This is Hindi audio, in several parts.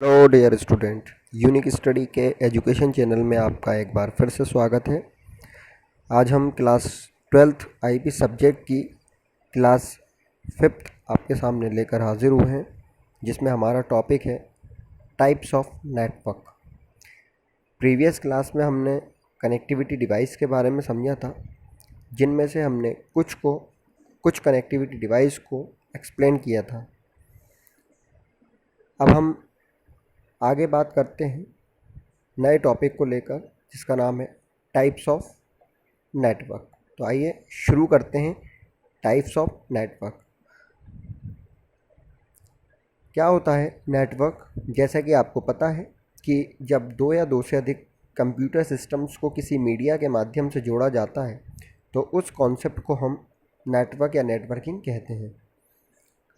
Hello dear student, unique study के एजुकेशन चैनल में आपका एक बार फिर से स्वागत है। आज हम क्लास 12th आईपी सब्जेक्ट की क्लास 5th आपके सामने लेकर हाजिर हुए हैं, जिसमें हमारा टॉपिक है types of network. Previous class में हमने कनेक्टिविटी डिवाइस के बारे में समझा था, जिनमें से हमने कुछ कनेक्टिविटी डिवाइस को एक्सप्लेन किया था। अब हम आगे बात करते हैं नए टॉपिक को लेकर, जिसका नाम है टाइप्स ऑफ नेटवर्क। तो आइए शुरू करते हैं। टाइप्स ऑफ नेटवर्क क्या होता है? नेटवर्क, जैसा कि आपको पता है कि जब दो या दो से अधिक कंप्यूटर सिस्टम्स को किसी मीडिया के माध्यम से जोड़ा जाता है तो उस कॉन्सेप्ट को हम नेटवर्क या नेटवर्किंग कहते हैं।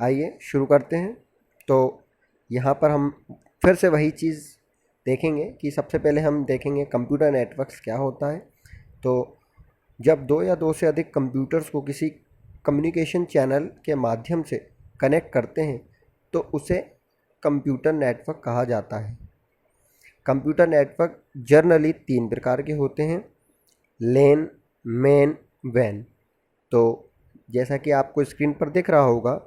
आइए शुरू करते हैं। तो यहाँ पर हम फिर से वही चीज़ देखेंगे कि सबसे पहले हम देखेंगे कंप्यूटर नेटवर्क्स क्या होता है। तो जब दो या दो से अधिक कंप्यूटर्स को किसी कम्युनिकेशन चैनल के माध्यम से कनेक्ट करते हैं तो उसे कंप्यूटर नेटवर्क कहा जाता है। कंप्यूटर नेटवर्क जनरली 3 प्रकार के होते हैं: लेन, मेन, वैन। तो जैसा कि आपको स्क्रीन पर दिख रहा होगा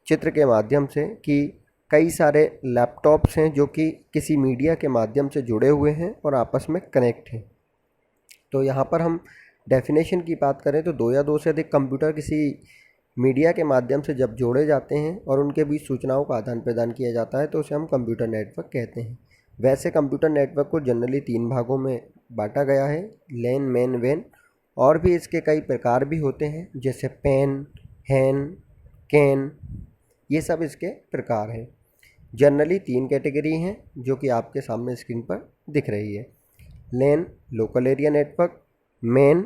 चित्र के माध्यम से कि कई सारे लैपटॉप्स हैं जो कि किसी मीडिया के माध्यम से जुड़े हुए हैं और आपस में कनेक्ट हैं। तो यहाँ पर हम डेफिनेशन की बात करें तो दो या दो से अधिक कंप्यूटर किसी मीडिया के माध्यम से जब जोड़े जाते हैं और उनके बीच सूचनाओं का आदान प्रदान किया जाता है तो उसे हम कंप्यूटर नेटवर्क कहते हैं। वैसे कंप्यूटर नेटवर्क को जनरली 3 भागों में बांटा गया है: लेन, मेन, वेन। और भी इसके कई प्रकार भी होते हैं, जैसे पेन, हैन, कैन, ये सब इसके प्रकार हैं। जनरली 3 कैटेगरी हैं जो कि आपके सामने स्क्रीन पर दिख रही है: LAN local area network, MAN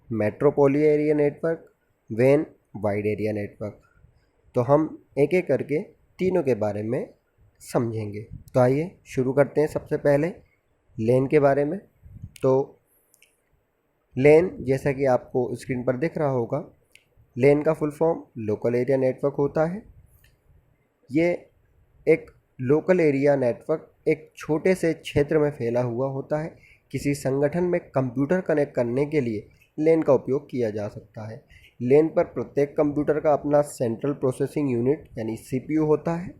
metropolitan area network, वेन वाइड एरिया नेटवर्क। तो हम एक एक करके तीनों के बारे में समझेंगे। तो आइए शुरू करते हैं सबसे पहले लेन के बारे में। तो लेन, जैसा कि आपको स्क्रीन पर दिख रहा होगा, लेन का full form local area network होता है। ये एक लोकल एरिया नेटवर्क एक छोटे से क्षेत्र में फैला हुआ होता है। किसी संगठन में कंप्यूटर कनेक्ट करने के लिए लेन का उपयोग किया जा सकता है। लेन पर प्रत्येक कंप्यूटर का अपना सेंट्रल प्रोसेसिंग यूनिट यानी सीपीयू होता है,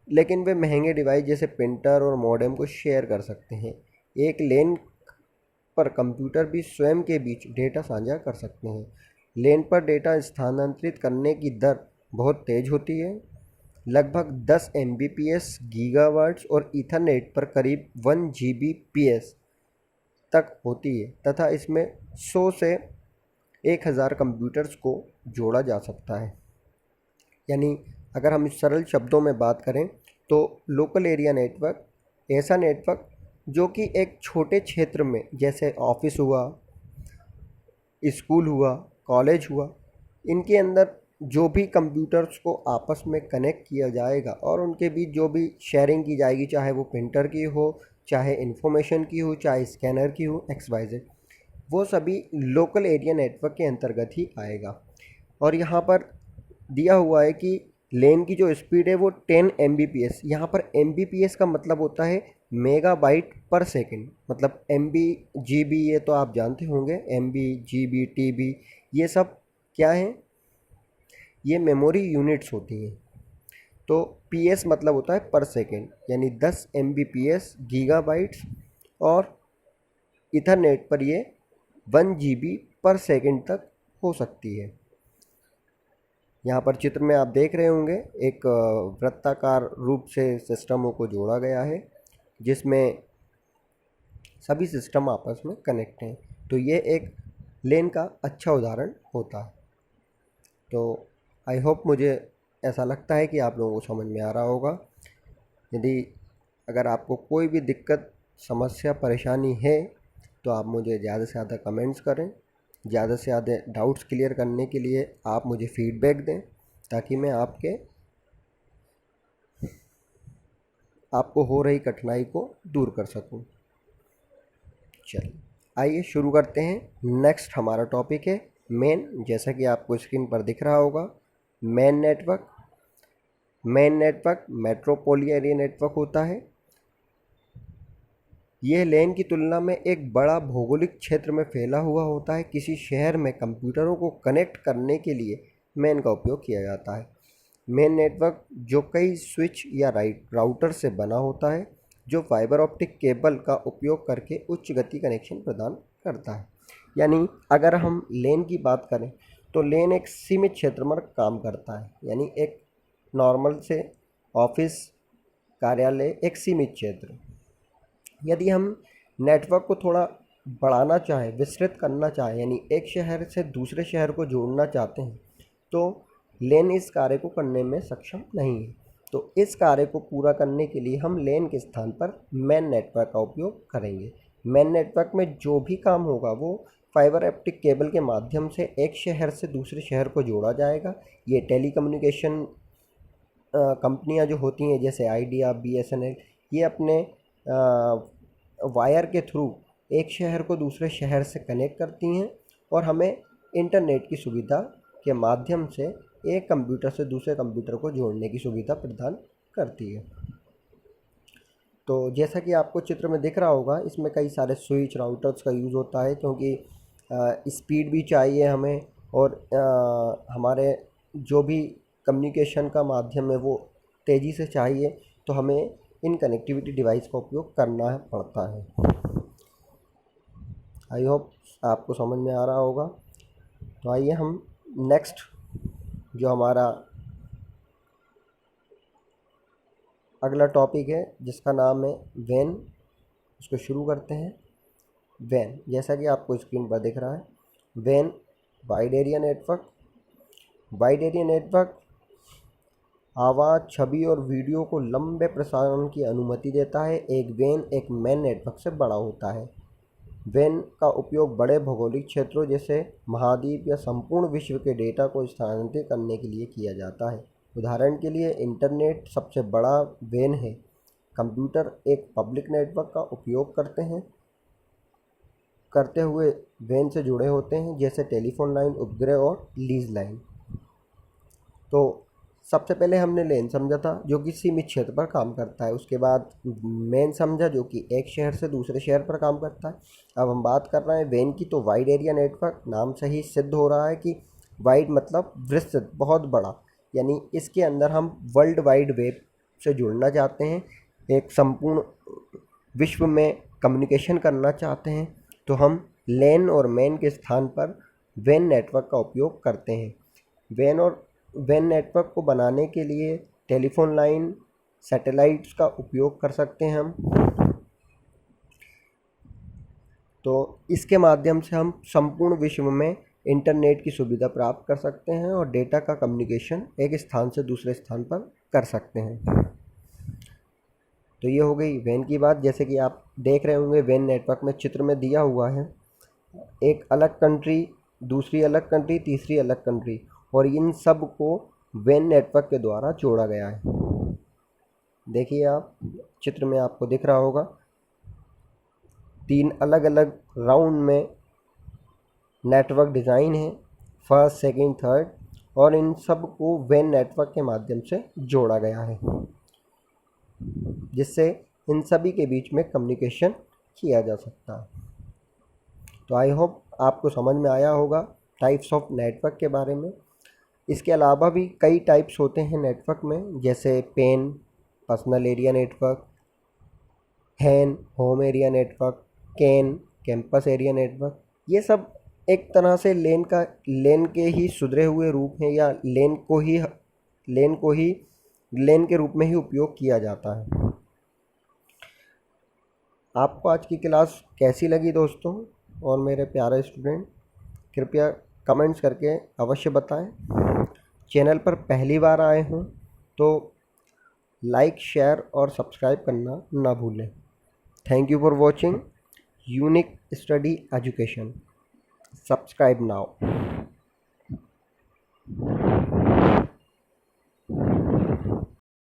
लेकिन वे महंगे डिवाइस जैसे प्रिंटर और मॉडेम को शेयर कर सकते हैं। एक लेन पर कंप्यूटर भी स्वयं के बीच डेटा साझा कर सकते हैं। लेन पर डेटा स्थानांतरित करने की दर बहुत तेज होती है, लगभग 10 Mbps गीगावाट्स और ईथरनेट पर करीब 1 Gbps तक होती है तथा इसमें 100 से 1000 कंप्यूटर्स को जोड़ा जा सकता है। यानी अगर हम सरल शब्दों में बात करें तो लोकल एरिया नेटवर्क ऐसा नेटवर्क जो कि एक छोटे क्षेत्र में, जैसे ऑफिस हुआ, स्कूल हुआ, कॉलेज हुआ, इनके अंदर जो भी कंप्यूटर्स को आपस में कनेक्ट किया जाएगा और उनके बीच जो भी शेयरिंग की जाएगी, चाहे वो प्रिंटर की हो, चाहे इंफॉर्मेशन की हो, चाहे स्कैनर की हो, XYZ, वो सभी लोकल एरिया नेटवर्क के अंतर्गत ही आएगा। और यहाँ पर दिया हुआ है कि लेन की जो स्पीड है वो 10 Mbps। यहाँ पर Mbps का मतलब होता है मेगाबाइट पर सेकंड, मतलब MB GB ये तो आप जानते होंगे, MB GB TB ये सब क्या हैं? ये मेमोरी यूनिट्स होती हैं। तो PS मतलब होता है पर सेकंड, यानी 10 Mbps गीगाबाइट्स, और इथरनेट पर ये 1 GB पर सेकंड तक हो सकती है। यहाँ पर चित्र में आप देख रहे होंगे एक वृत्ताकार रूप से सिस्टमों को जोड़ा गया है, जिसमें सभी सिस्टम आपस में कनेक्ट हैं। तो ये एक लेन का अच्छा उदाहरण होता है। तो आई होप, मुझे ऐसा लगता है कि आप लोगों को समझ में आ रहा होगा। यदि अगर आपको कोई भी दिक्कत, समस्या, परेशानी है तो आप मुझे ज़्यादा से ज़्यादा कमेंट्स करें। ज़्यादा से ज़्यादा डाउट्स क्लियर करने के लिए आप मुझे फीडबैक दें, ताकि मैं आपको हो रही कठिनाई को दूर कर सकूं। चलिए आइए शुरू करते हैं। नेक्स्ट हमारा टॉपिक है मेन। जैसा कि आपको स्क्रीन पर दिख रहा होगा, main network. Main network metropolitan area network होता है। यह लैन की तुलना में एक बड़ा भौगोलिक क्षेत्र में फैला हुआ होता है। किसी शहर में कंप्यूटरों को कनेक्ट करने के लिए मेन का उपयोग किया जाता है। मेन नेटवर्क जो कई स्विच या राउटर से बना होता है, जो फाइबर ऑप्टिक केबल का उपयोग करके उच्च गति कनेक्शन प्रदान करता है। यानी अगर हम लेन की बात करें तो लेन एक सीमित क्षेत्र में काम करता है। यानी एक नॉर्मल से ऑफिस, कार्यालय, एक सीमित क्षेत्र। यदि हम नेटवर्क को थोड़ा बढ़ाना चाहें, विस्तृत करना चाहें, यानी एक शहर से दूसरे शहर को जोड़ना चाहते हैं, तो लेन इस कार्य को करने में सक्षम नहीं है। तो इस कार्य को पूरा करने के लिए हम लेन के स्थान पर मेन नेटवर्क का उपयोग करेंगे। मेन नेटवर्क में जो भी काम होगा वो फाइबर ऑप्टिक केबल के माध्यम से एक शहर से दूसरे शहर को जोड़ा जाएगा। ये टेलीकम्युनिकेशन कंपनियां जो होती हैं, जैसे आइडिया, BSNL, ये अपने वायर के थ्रू एक शहर को दूसरे शहर से कनेक्ट करती हैं और हमें इंटरनेट की सुविधा के माध्यम से एक कंप्यूटर से दूसरे कंप्यूटर को जोड़ने की सुविधा प्रदान करती है। तो जैसा कि आपको चित्र में दिख रहा होगा, इसमें कई सारे स्विच, राउटर्स का यूज़ होता है, क्योंकि स्पीड भी चाहिए हमें और हमारे जो भी कम्युनिकेशन का माध्यम है वो तेज़ी से चाहिए, तो हमें इन कनेक्टिविटी डिवाइस का उपयोग करना पड़ता है। आई होप आपको समझ में आ रहा होगा। तो आइए हम नेक्स्ट जो हमारा अगला टॉपिक है, जिसका नाम है वैन, उसको शुरू करते हैं। वैन, जैसा कि आपको स्क्रीन पर दिख रहा है, वैन wide area network. Wide area network आवाज़, छवि और वीडियो को लंबे प्रसारण की अनुमति देता है। एक वैन एक मेन नेटवर्क से बड़ा होता है। वैन का उपयोग बड़े भौगोलिक क्षेत्रों जैसे महाद्वीप या संपूर्ण विश्व के डेटा को स्थानांतरित करने के लिए किया जाता है। उदाहरण के लिए इंटरनेट सबसे बड़ा वैन है। कंप्यूटर एक पब्लिक नेटवर्क का उपयोग करते हुए वैन से जुड़े होते हैं, जैसे टेलीफोन लाइन, उपग्रह और लीज लाइन। तो सबसे पहले हमने लेन समझा था, जो कि सीमित क्षेत्र पर काम करता है। उसके बाद मेन समझा, जो कि एक शहर से दूसरे शहर पर काम करता है। अब हम बात कर रहे हैं वैन की। तो वाइड एरिया नेटवर्क नाम से ही सिद्ध हो रहा है कि वाइड मतलब विस्तृत, बहुत बड़ा। यानी इसके अंदर हम वर्ल्ड वाइड वेब से जुड़ना चाहते हैं, एक संपूर्ण विश्व में कम्युनिकेशन करना चाहते हैं, तो हम लेन और मेन के स्थान पर वैन नेटवर्क का उपयोग करते हैं। वैन नेटवर्क को बनाने के लिए टेलीफोन लाइन, सैटेलाइट्स का उपयोग कर सकते हैं हम। तो इसके माध्यम से हम संपूर्ण विश्व में इंटरनेट की सुविधा प्राप्त कर सकते हैं और डेटा का कम्युनिकेशन एक स्थान से दूसरे स्थान पर कर सकते हैं। तो ये हो गई वैन की बात। जैसे कि आप देख रहे होंगे, वैन नेटवर्क में चित्र में दिया हुआ है, एक अलग कंट्री, दूसरी अलग कंट्री, तीसरी अलग कंट्री, और इन सब को वैन नेटवर्क के द्वारा जोड़ा गया है। देखिए आप चित्र में आपको दिख रहा होगा, 3 अलग अलग राउंड में नेटवर्क डिज़ाइन है, फर्स्ट, सेकंड, थर्ड, और इन सब को वैन नेटवर्क के माध्यम से जोड़ा गया है, जिससे इन सभी के बीच में कम्युनिकेशन किया जा सकता है। तो आई होप आपको समझ में आया होगा टाइप्स ऑफ नेटवर्क के बारे में। इसके अलावा भी कई टाइप्स होते हैं नेटवर्क में, जैसे PAN, personal area network, HAN, home area network, CAN, campus area network. ये सब एक तरह से लेन के ही सुधरे हुए रूप हैं, या लेन के रूप में ही उपयोग किया जाता है। आपको आज की क्लास कैसी लगी दोस्तों और मेरे प्यारे स्टूडेंट? कृपया कमेंट्स करके अवश्य बताएं। चैनल पर पहली बार आए हों तो लाइक, शेयर और सब्सक्राइब करना ना भूलें। Thank you for watching unique study education. Subscribe now.